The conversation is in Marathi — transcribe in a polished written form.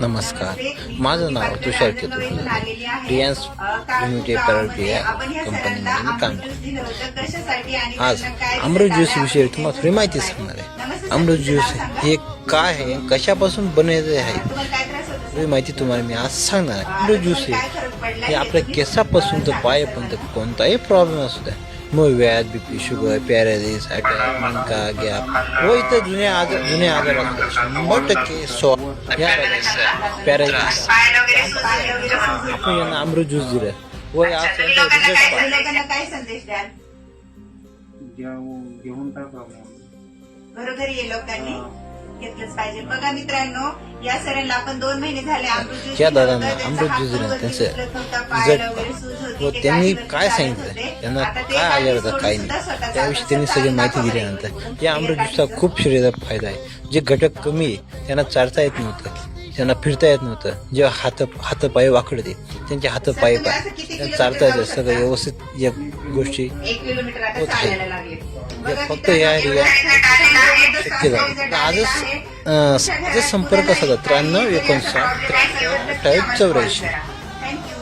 नमस्कार, माझं नाव तुषार केतू. रिलायन्स लिमिटेड प्रायव्हेट कंपनीमध्ये मी काम करतो. आज अमृत ज्यूस विषयी तुम्हाला थोडी माहिती सांगणार आहे. अमृत ज्यूस हे काय आहे, कशापासून बनवले आहे ही माहिती तुम्हाला मी आज सांगणार आहे. अमृत ज्यूस हे आपल्या केसापासून तर पायापर्यंत कोणताही प्रॉब्लेम असू द्या, मग व्याध, बीपी, शुगर, पॅरालिस, अटॅक, मणका, गॅप व इतर जुने आजार असतात 100% सॉल्व या पॅरालिस आपण यांना अमृत ज्यूस दिलं व या काय संदेश द्याल? घेऊन टाका घरोघरी ये लोकांनी घेतलंच पाहिजे. बघा मित्रांनो, या सरांना आपण 2 महिने झाले अमृत ज्यूस या दादांना अमृत ज्यूस दिलं, त्यांचं रिझल्ट व त्यांनी काय सांगितलं, त्यांना काय आजार होता काय नाही त्याविषयी त्यांनी सगळी माहिती दिल्यानंतर या अमृत ज्यूसचा खूप शरीरात फायदा आहे. जे घटक कमी आहे त्यांना चालता येत नव्हतं, त्यांना फिरता येत नव्हतं, जेव्हा हातपाय वाकडते त्यांचे हातपाय त्यांना चालता येतं, सगळं व्यवस्थित या गोष्टी 1 किलोमीटर होत चालायला लागले. फक्त या शक्य झालं. आजच संपर्क साधा 93 59 83 84. थँक्यू.